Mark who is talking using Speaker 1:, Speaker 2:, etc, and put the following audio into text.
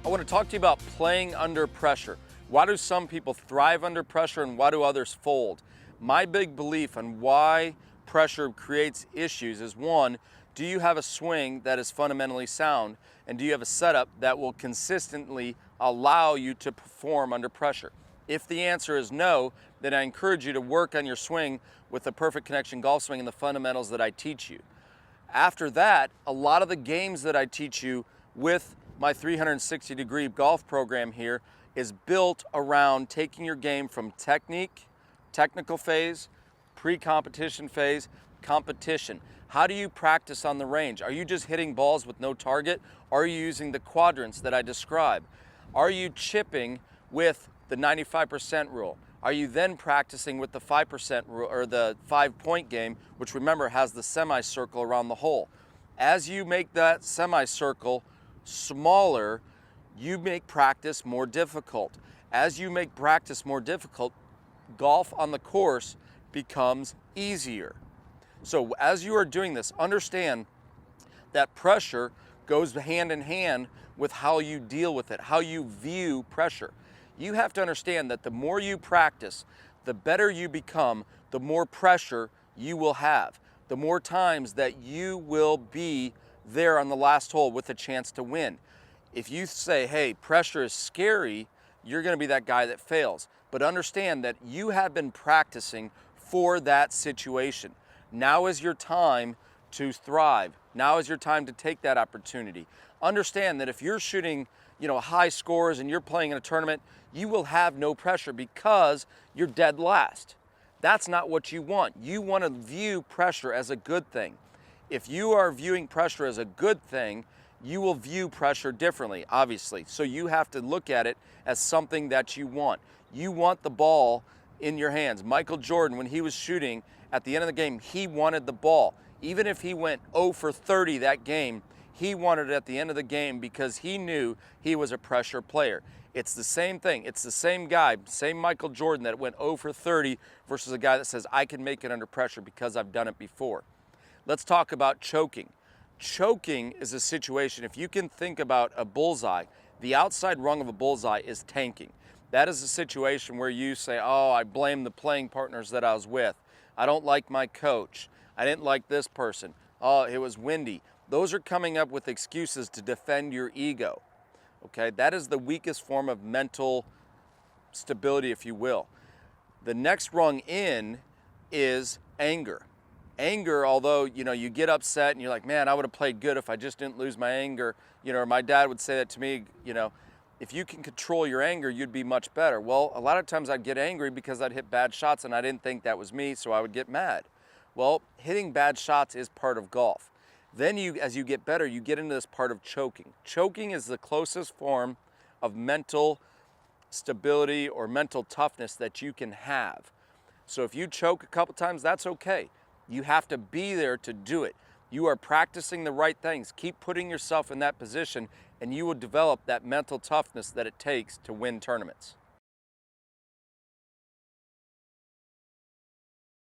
Speaker 1: I want to talk to you about playing under pressure. Why do some people thrive under pressure and why do others fold? My big belief on why pressure creates issues is, one, do you have a swing that is fundamentally sound? And do you have a setup that will consistently allow you to perform under pressure? If the answer is no, then I encourage you to work on your swing with the perfect connection golf swing and the fundamentals that I teach you. After that, a lot of the games that I teach you with my 360-degree golf program here is built around taking your game from technique, technical phase, pre-competition phase, competition. How do you practice on the range? Are you just hitting balls with no target? Or are you using the quadrants that I describe? Are you chipping with the 95% rule? Are you then practicing with the 5% rule, or the 5-point game, which remember has the semicircle around the hole? As you make that semicircle smaller, you make practice more difficult. As you make practice more difficult, golf on the course becomes easier. So as you are doing this, understand that pressure goes hand in hand with how you deal with it, how you view pressure. You have to understand that the more you practice, the better you become, the more pressure you will have, the more times that you will be there on the last hole with a chance to win. If you say, hey, pressure is scary, you're going to be that guy that fails. But understand that you have been practicing for that situation. Now is your time to thrive. Now is your time to take that opportunity. Understand that if you're shooting, high scores and you're playing in a tournament, you will have no pressure because you're dead last. That's not what you want. You want to view pressure as a good thing. If you are viewing pressure as a good thing, you will view pressure differently, obviously. So you have to look at it as something that you want. You want the ball in your hands. Michael Jordan, when he was shooting at the end of the game, he wanted the ball. Even if he went 0 for 30 that game, he wanted it at the end of the game because he knew he was a pressure player. It's the same thing. It's the same guy, same Michael Jordan that went 0 for 30 versus a guy that says, I can make it under pressure because I've done it before. Let's talk about choking. Choking is a situation, if you can think about a bullseye, the outside rung of a bullseye is tanking. That is a situation where you say, oh, I blame the playing partners that I was with. I don't like my coach. I didn't like this person. Oh, it was windy. Those are coming up with excuses to defend your ego. Okay, that is the weakest form of mental stability, if you will. The next rung in is anger. Anger, although, you get upset and you're like, man, I would have played good if I just didn't lose my anger. Or my dad would say that to me, if you can control your anger, you'd be much better. Well, a lot of times I'd get angry because I'd hit bad shots and I didn't think that was me, so I would get mad. Well, hitting bad shots is part of golf. Then as you get better, you get into this part of choking. Choking is the closest form of mental stability or mental toughness that you can have. So if you choke a couple times, that's okay. You have to be there to do it. You are practicing the right things. Keep putting yourself in that position and you will develop that mental toughness that it takes to win tournaments.